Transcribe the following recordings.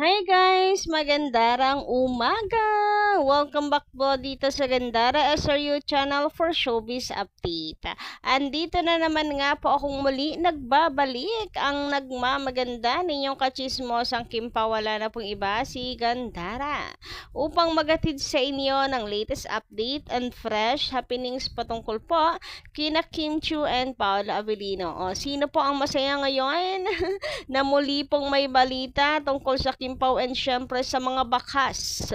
Hi guys! Magandarang umaga! Welcome back po dito sa Gandara SRU channel for Showbiz Update. Andito na naman nga po akong muli nagbabalik ang nagmamaganda ninyong kachismosang kimpawala na pong iba si Gandara upang magatid sa inyo ng latest update and fresh happenings patungkol po kina Kim Chiu and Paolo Avellino. O, sino po ang masaya ngayon? Na muli pong may balita tungkol sa Kim Pao and syempre sa mga bakas.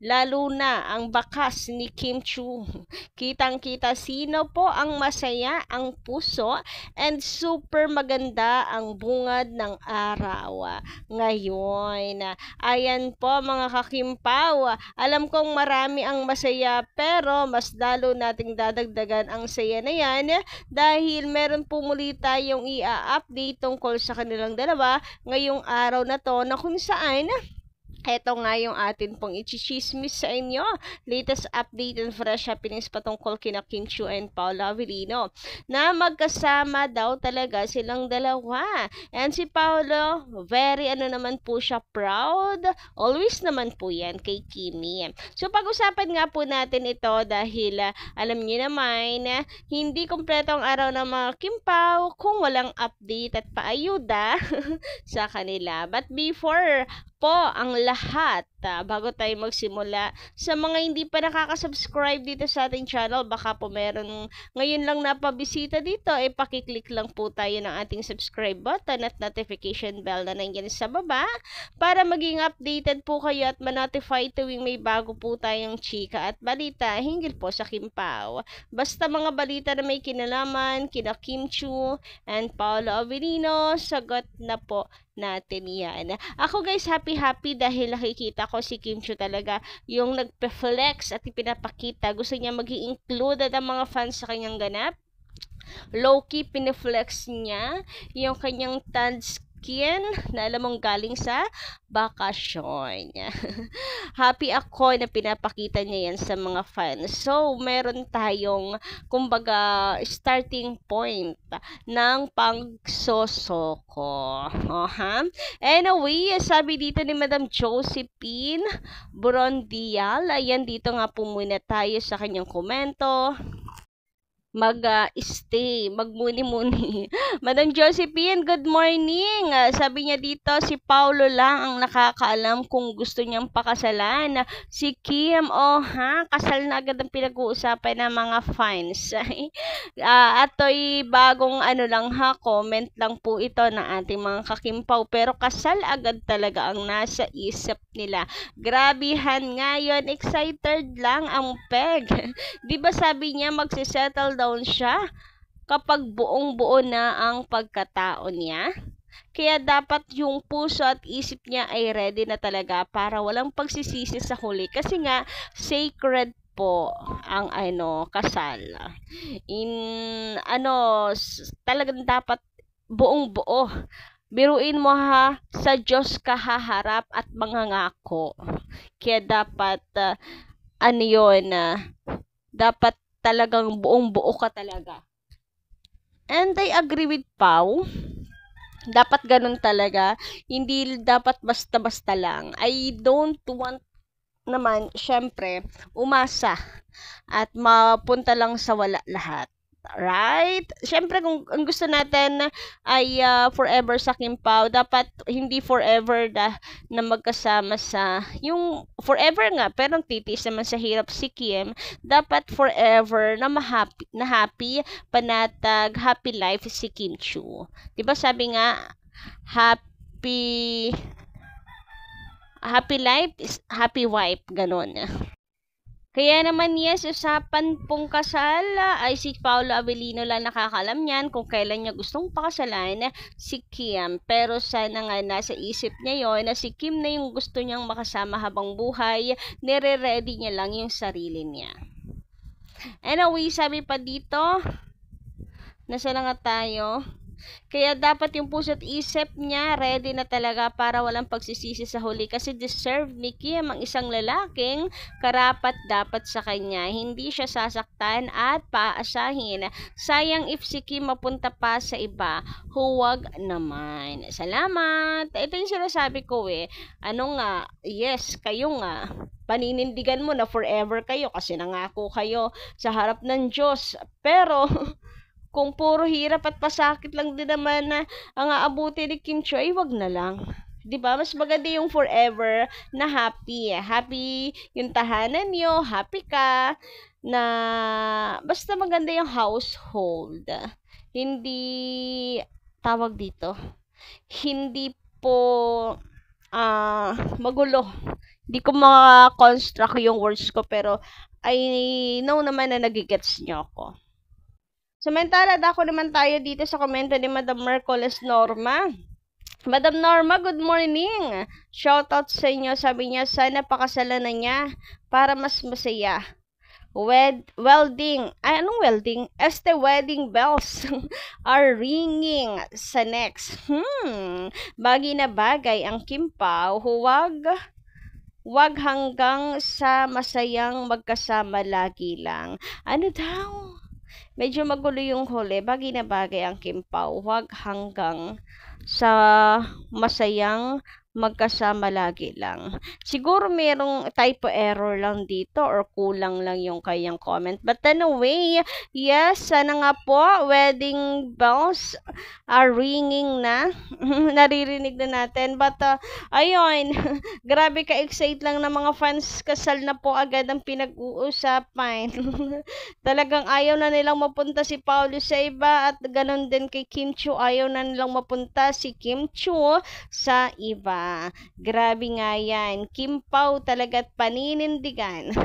Lalo na ang bakas ni Kim Chiu. Kitang-kita sino po ang masaya, ang puso, and super maganda ang bungad ng araw. Ngayon, ayan po mga kakimpaw. Alam kong marami ang masaya pero mas lalo nating dadagdagan ang saya na yan dahil meron po muli tayong i-update tungkol sa kanilang dalawa ngayong araw na to na kung saan eto nga yung atin pong ichismis sa inyo. Latest update and fresh happenings patungkol kina Kim Chiu and Paolo Avellino na magkasama daw talaga silang dalawa. And si Paolo, very naman po siya proud. Always naman po yan kay Kimi. So pag-usapan nga po natin ito dahil alam niyo naman hindi kompleto ang araw ng mga Kim Pao kung walang update at paayuda sa kanila. But before po ang lahat, bago tayo magsimula, sa mga hindi pa nakaka-subscribe dito sa ating channel, baka po meron ngayon lang napabisita dito, pakiclick lang po tayo ng ating subscribe button at notification bell na nandiyan sa baba para maging updated po kayo at ma-notify tuwing may bago po tayong chika at balita hinggil po sa Kim Pao. Basta mga balita na may kinalaman kina Kim Chiu and Paolo Avellino, sagot na po natin yan. Ako guys, happy dahil nakikita ko si Kim Chiu talaga yung nagpe-flex at ipinapakita. Gusto niya maging included ang mga fans sa kanyang ganap. Low-key pineflex niya yung kanyang tan skin na alam mong galing sa bakasyon. Happy ako na pinapakita niya yan sa mga fans. So, meron tayong kumbaga starting point ng pagsosoko. Anyway, sabi dito ni Madam Josephine Burondial, ayan dito nga po muna tayo sa kanyang komento. Mag-stay, magmuni-muni. Madam Josephine, good morning. Sabi niya dito, si Paulo lang ang nakakaalam kung gusto niyang pakasalan. Si Kim, kasal na agad ang pinag-uusapan ng mga fans. Ato'y bagong lang comment lang po ito ng ating mga kakimpaw. Pero kasal agad talaga ang nasa isip nila. Grabihan ngayon, excited lang ang peg. Di ba sabi niya magsisettle down siya kapag buong-buo na ang pagkatao niya? Kaya dapat yung puso at isip niya ay ready na talaga para walang pagsisisi sa huli. Kasi nga, sacred po ang kasal. Talagang dapat buong-buo. Biruin mo sa Diyos ka haharap at mangangako. Kaya dapat, dapat talagang buong-buo ka talaga. And I agree with Pau. Dapat ganun talaga. Hindi dapat basta-basta lang. I don't want naman, syempre, umasa at mapunta lang sa wala lahat. Right? Syempre, kung ang gusto natin ay forever sa Kim Pao, dapat hindi forever na magkasama sa, yung forever nga, pero titiis naman sa hirap si Kim, dapat forever na happy, panatag, happy life si Kim Chiu. Diba sabi nga, happy life is happy wife, ganun. Kaya naman yes, usapan pong kasal ay si Paolo Avellino lang nakakalam niyan kung kailan niya gustong pakasalan si Kim. Pero sana nga nasa isip niya yon na si Kim na yung gusto niyang makasama habang buhay, nire-ready niya lang yung sarili niya. Anyway, sabi pa dito, nasa na nga tayo? Kaya dapat yung puso't isip niya ready na talaga para walang pagsisisi sa huli kasi deserve ni Kim ang isang lalaking karapat dapat sa kanya. Hindi siya sasaktan at paaasahin. Sayang if si Kim mapunta pa sa iba. Huwag naman. Salamat. Ito yung sinasabi ko Ano nga? Yes, kayo nga. Paninindigan mo na forever kayo kasi nangako kayo sa harap ng Diyos. Pero kung puro hirap at pasakit lang din naman na ang aabuti ni Kim Chiu, ay wag na lang. 'Di ba? Mas maganda yung forever na happy. Happy yung tahanan niyo, happy ka na basta maganda yung household. Hindi tawag dito. Hindi po magulo. Hindi ko ma-construct yung words ko pero I know naman na nagigets niyo ako. Samantala, dako naman tayo dito sa komento ni Madam Mercoles Norma. Madam Norma, good morning. Shoutout sa inyo. Sabi niya, sana pakasalan na niya para mas masaya. Welding. Ay, anong welding? Este wedding bells are ringing sa next. Bagay na bagay ang Kim Pao. Huwag hanggang sa masayang magkasama lagi lang. Ano daw? Medyo magulo yung huli. Bagay na bagay ang Kim Pao. Huwag hanggang sa masayang magkasama lagi lang. Siguro merong typo error lang dito or kulang lang yung kayang comment. But anyway, yes, sana nga po, wedding bells are ringing na. Naririnig na natin. But, ayun, grabe ka-excite lang ng mga fans. Kasal na po agad ang pinag-uusapan. Talagang ayaw na nilang mapunta si Paulo sa iba at ganun din kay Kim Chiu. Ayaw na nilang mapunta si Kim Chiu sa iba. Grabe nga yan. Kim Pao talaga at paninindigan.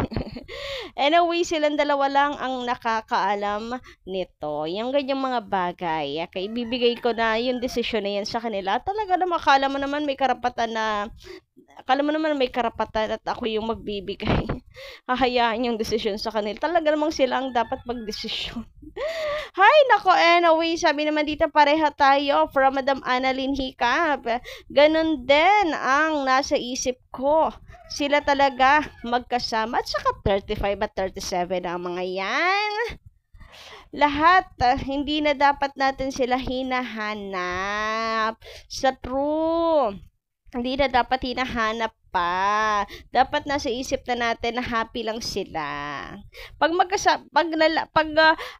Anyway, silang dalawa lang ang nakakaalam nito. Yung ganyang mga bagay. Kaya ibibigay ko na yung desisyon na yan sa kanila. Talaga naman, akala mo naman may karapatan at ako yung magbibigay. Hahayaan yung desisyon sa kanila. Talaga namang sila ang dapat magdesisyon. Hay, nako, anyway, sabi naman dito pareha tayo from Madam Annalyn Hicap. Ganon din ang nasa isip ko. Sila talaga magkasama at saka 35 at 37 ang mga yan. Lahat, hindi na dapat natin sila hinahanap. Sa true. Hindi na dapat hinahanap pa. Dapat nasa isip na natin na happy lang sila. Pag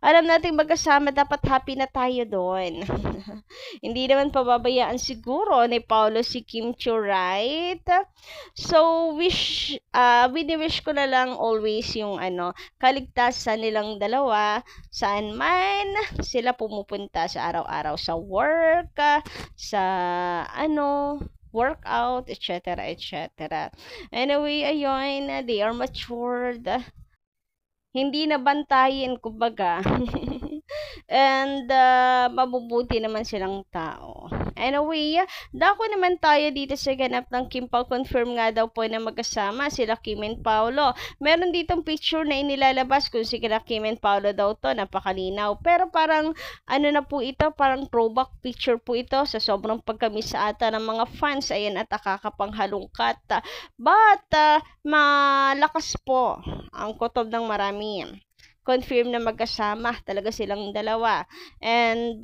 alam natin magkasama, dapat happy na tayo doon. Hindi naman pababayaan siguro ni Paulo si Kim Chiu, right? So, wish ko na lang always yung kaligtasan nilang dalawa saan man sila pumupunta sa araw-araw sa work, sa workout, etc. etc. Anyway, ayun, they are matured. Hindi na bantayin, kumbaga. And mabubuti naman silang tao. Anyway, dako naman tayo dito sa ganap ng Kim Pao. Confirm nga daw po na magkasama sila Kim and Paolo. Meron ditong picture na inilalabas kung sila Kim and Paolo daw to. Napakalinaw. Pero parang na po ito, parang throwback picture po ito sa sobrang pagkamis sa ata ng mga fans. Ayan, at nakakapanghalungkat. But, malakas po ang kutob ng marami. Confirm na magkasama talaga silang dalawa. And,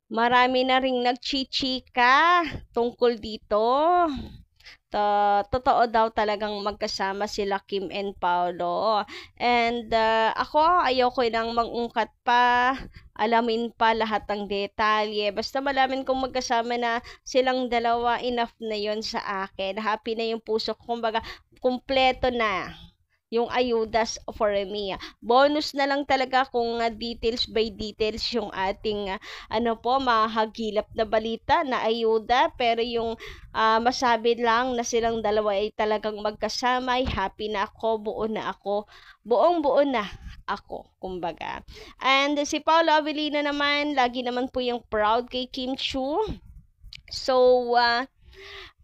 marami na ring nagchichika tungkol dito. Totoo daw talagang magkasama sila Kim and Paolo. And ako, ayoko nang mag-ungkat pa, alamin pa lahat ng detalye. Basta malamin kong magkasama na silang dalawa, enough na yon sa akin. Happy na yung puso ko. Kumbaga, kumpleto na yung ayudas for me. Bonus na lang talaga kung details by details yung ating mahagilap na balita na ayuda, pero yung masabi lang na silang dalawa ay talagang magkasama, ay happy na ako, buong-buo na ako, kumbaga. And si Paolo Avellino naman, lagi naman po yung proud kay Kim Chiu. So,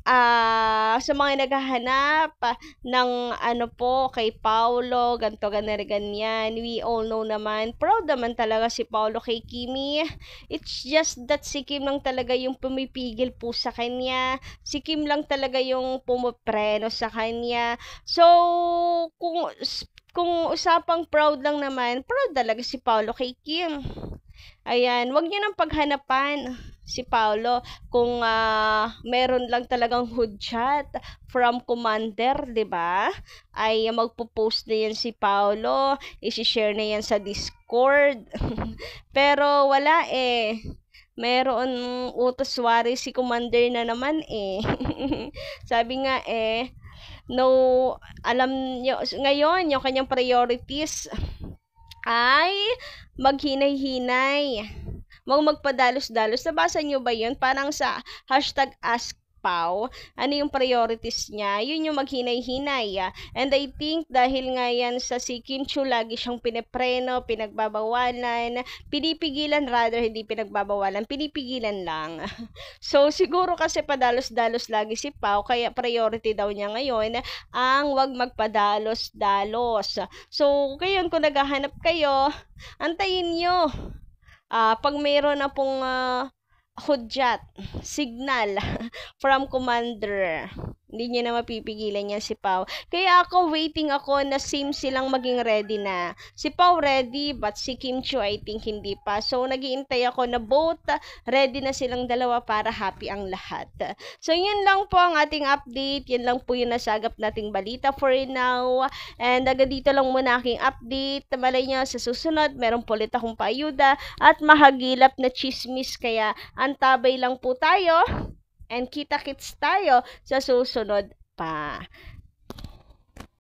sa mga naghahanap ng ano po kay Paolo, ganto ganyan. We all know naman, proud naman talaga si Paolo kay Kimi. It's just that si Kim lang talaga yung pumipigil po sa kanya. Si Kim lang talaga yung pumopreno sa kanya. So, kung usapang proud lang naman, proud talaga si Paolo kay Kim. Ayan, wag niyo nang paghanapan si Paolo kung meron lang talagang hudyat from Commander, 'di ba? Ay magpo-post na yan si Paolo, i-share na yan sa Discord. Pero wala eh. Meron utos wari si Commander na naman eh. Sabi nga eh, no, alam nyo, ngayon yung kanyang priorities ay maghinay-hinay. Huwag magpadalos-dalos. Nabasa nyo ba yun? Parang sa hashtag AskPau, ano yung priorities niya? Yun yung maghinay-hinay. And I think dahil nga yan sa si Kim Chiu, lagi siyang pinipreno, pinagbabawalan, pinipigilan rather, hindi pinagbabawalan, pinipigilan lang. So, siguro kasi padalos-dalos lagi si Pau, kaya priority daw niya ngayon ang wag magpadalos-dalos. So, ngayon kung naghahanap kayo, antayin nyo. Pag mayroon na pong hudyat, signal from Commander, hindi niya na mapipigilan yan si Pau. Kaya ako, waiting ako na same silang maging ready na. Si Pau ready, but si Kim Chiu I think hindi pa. So, nag-iintay ako na both ready na silang dalawa para happy ang lahat. So, yun lang po ang ating update. Yun lang po yung nasagap nating balita for now. And dito lang muna aking update. Malay nyo, sa susunod, meron po ulit akong paayuda at mahagilap na chismis. Kaya, antabay lang po tayo. And kita-kits tayo sa susunod pa.